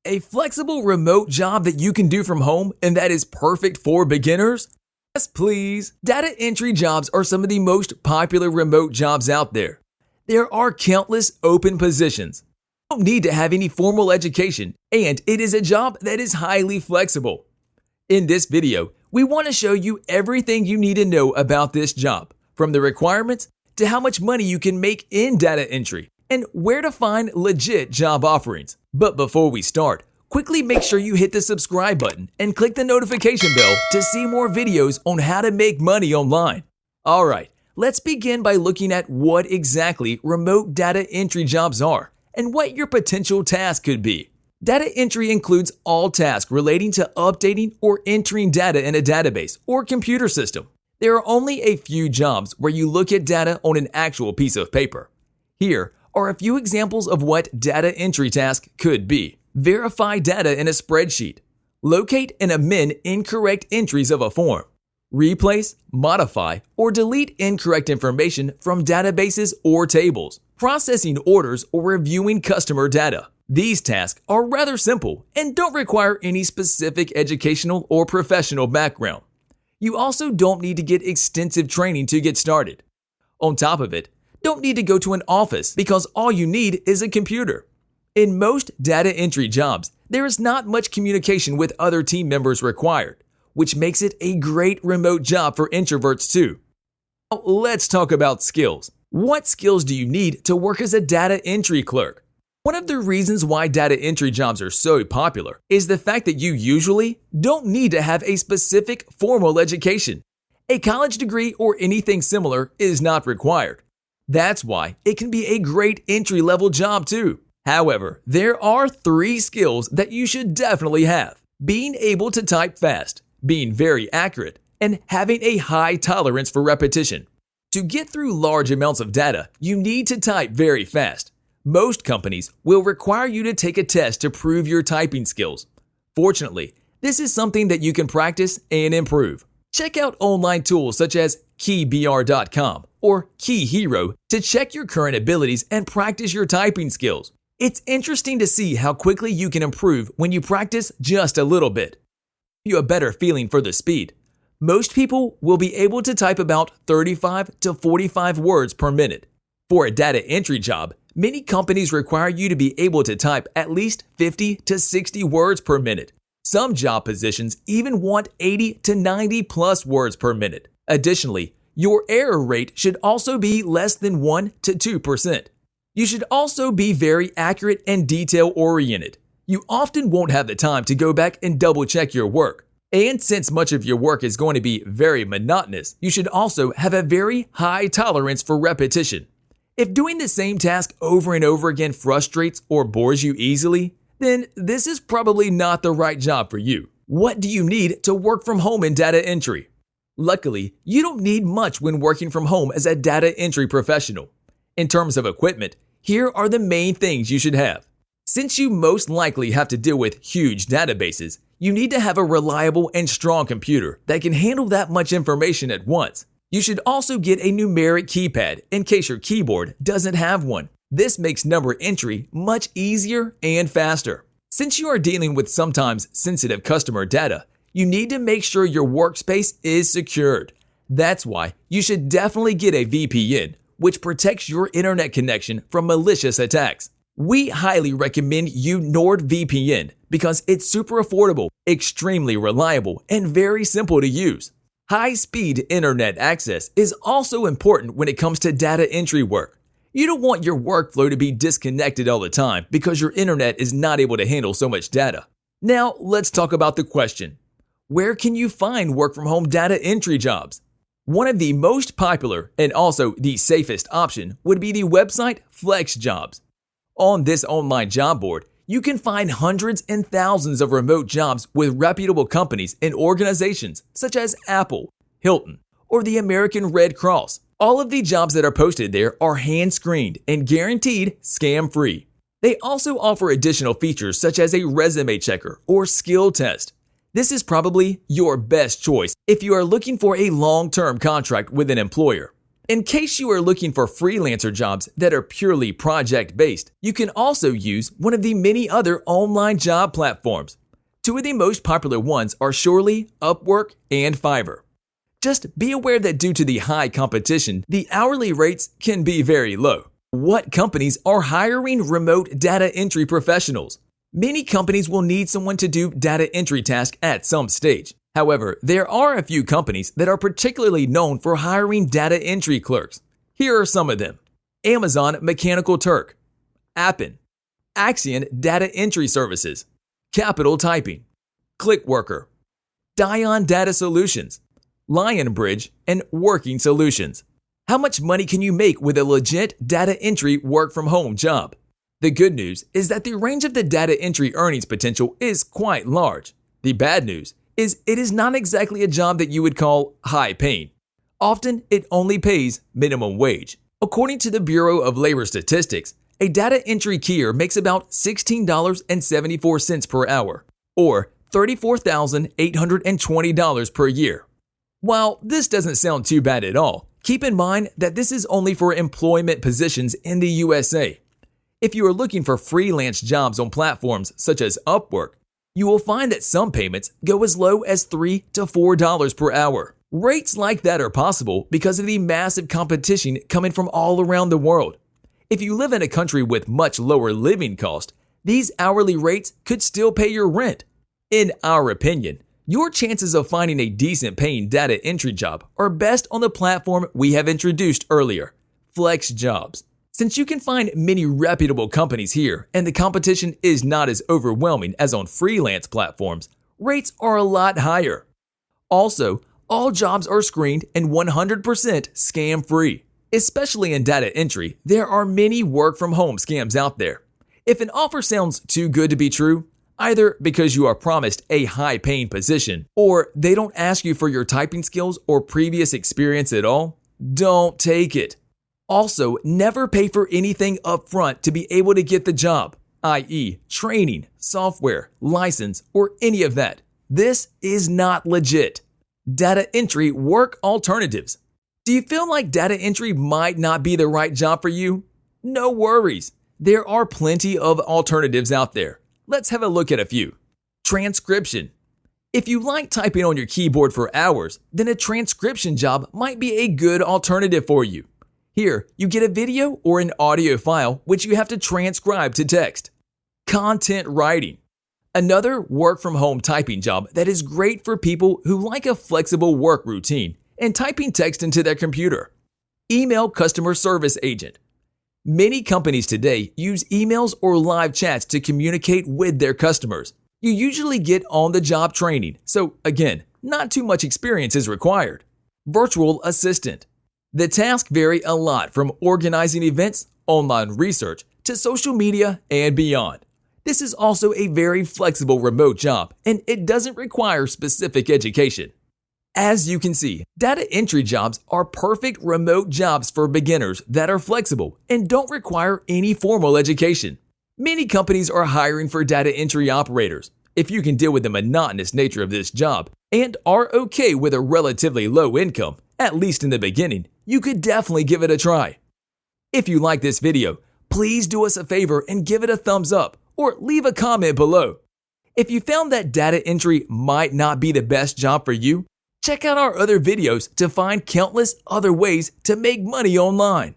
A flexible remote job that you can do from home and that is perfect for beginners? Yes, please. Data entry jobs are some of the most popular remote jobs out there. There are countless open positions. You don't need to have any formal education, and it is a job that is highly flexible. In this video, we want to show you everything you need to know about this job, from the requirements to how much money you can make in data entry, and where to find legit job offerings. But before we start, quickly make sure you hit the subscribe button and click the notification bell to see more videos on how to make money online. Alright, let's begin by looking at what exactly remote data entry jobs are and what your potential task could be. Data entry includes all tasks relating to updating or entering data in a database or computer system. There are only a few jobs where you look at data on an actual piece of paper. Here are a few examples of what data entry task could be. Verify data in a spreadsheet. Locate and amend incorrect entries of a form. Replace, modify, or delete incorrect information from databases or tables. Processing orders or reviewing customer data. These tasks are rather simple and don't require any specific educational or professional background. You also don't need to get extensive training to get started. On top of it, don't need to go to an office because all you need is a computer. In most data entry jobs, there is not much communication with other team members required, which makes it a great remote job for introverts too. Now, let's talk about skills. What skills do you need to work as a data entry clerk? One of the reasons why data entry jobs are so popular is the fact that you usually don't need to have a specific formal education. A college degree or anything similar is not required. That's why it can be a great entry-level job too. However, there are 3 skills that you should definitely have: being able to type fast, being very accurate, and having a high tolerance for repetition. To get through large amounts of data, you need to type very fast. Most companies will require you to take a test to prove your typing skills. Fortunately, this is something that you can practice and improve. Check out online tools such as keybr.com or KeyHero to check your current abilities and practice your typing skills. It's interesting to see how quickly you can improve when you practice just a little bit. You have a better feeling for the speed. Most people will be able to type about 35 to 45 words per minute. For a data entry job, many companies require you to be able to type at least 50 to 60 words per minute. Some job positions even want 80 to 90 plus words per minute. Additionally, your error rate should also be less than 1 to 2%. You should also be very accurate and detail-oriented. You often won't have the time to go back and double-check your work. And since much of your work is going to be very monotonous, you should also have a very high tolerance for repetition. If doing the same task over and over again frustrates or bores you easily, then this is probably not the right job for you. What do you need to work from home in data entry? Luckily, you don't need much when working from home as a data entry professional. In terms of equipment, here are the main things you should have. Since you most likely have to deal with huge databases, you need to have a reliable and strong computer that can handle that much information at once. You should also get a numeric keypad in case your keyboard doesn't have one. This makes number entry much easier and faster. Since you are dealing with sometimes sensitive customer data, you need to make sure your workspace is secured. That's why you should definitely get a VPN, which protects your internet connection from malicious attacks. We highly recommend you NordVPN because it's super affordable, extremely reliable, and very simple to use. High-speed internet access is also important when it comes to data entry work. You don't want your workflow to be disconnected all the time because your internet is not able to handle so much data. Now, let's talk about the question: where can you find work-from-home data entry jobs? One of the most popular and also the safest option would be the website FlexJobs. On this online job board, you can find hundreds and thousands of remote jobs with reputable companies and organizations such as Apple, Hilton, or the American Red Cross. All of the jobs that are posted there are hand-screened and guaranteed scam-free. They also offer additional features such as a resume checker or skill test. This is probably your best choice if you are looking for a long-term contract with an employer. In case you are looking for freelancer jobs that are purely project-based, you can also use one of the many other online job platforms. Two of the most popular ones are surely Upwork and Fiverr. Just be aware that due to the high competition, the hourly rates can be very low. What companies are hiring remote data entry professionals? Many companies will need someone to do data entry tasks at some stage. However, there are a few companies that are particularly known for hiring data entry clerks. Here are some of them: Amazon Mechanical Turk, Appen, Axion Data Entry Services, Capital Typing, ClickWorker, Dion Data Solutions, Lionbridge, and Working Solutions. How much money can you make with a legit data entry work-from-home job? The good news is that the range of the data entry earnings potential is quite large. The bad news is it is not exactly a job that you would call high-paying. Often, it only pays minimum wage. According to the Bureau of Labor Statistics, a data entry keyer makes about $16.74 per hour, or $34,820 per year. While this doesn't sound too bad at all, keep in mind that this is only for employment positions in the USA. If you are looking for freelance jobs on platforms such as Upwork, you will find that some payments go as low as $3 to $4 per hour. Rates like that are possible because of the massive competition coming from all around the world. If you live in a country with much lower living cost, these hourly rates could still pay your rent. In our opinion, your chances of finding a decent paying data entry job are best on the platform we have introduced earlier, FlexJobs. Since you can find many reputable companies here and the competition is not as overwhelming as on freelance platforms, rates are a lot higher. Also, all jobs are screened and 100% scam-free. Especially in data entry, there are many work-from-home scams out there. If an offer sounds too good to be true, either because you are promised a high-paying position or they don't ask you for your typing skills or previous experience at all, don't take it. Also, never pay for anything upfront to be able to get the job, i.e., training, software, license, or any of that. This is not legit. Data entry work alternatives. Do you feel like data entry might not be the right job for you? No worries. There are plenty of alternatives out there. Let's have a look at a few. Transcription. If you like typing on your keyboard for hours, then a transcription job might be a good alternative for you. Here, you get a video or an audio file which you have to transcribe to text. Content writing. Another work-from-home typing job that is great for people who like a flexible work routine and typing text into their computer. Email customer service agent. Many companies today use emails or live chats to communicate with their customers. You usually get on-the-job training, so again, not too much experience is required. Virtual assistant. The tasks vary a lot from organizing events, online research, to social media and beyond. This is also a very flexible remote job, and it doesn't require specific education. As you can see, data entry jobs are perfect remote jobs for beginners that are flexible and don't require any formal education. Many companies are hiring for data entry operators. If you can deal with the monotonous nature of this job and are okay with a relatively low income, at least in the beginning, you could definitely give it a try. If you like this video, please do us a favor and give it a thumbs up or leave a comment below. If you found that data entry might not be the best job for you, check out our other videos to find countless other ways to make money online.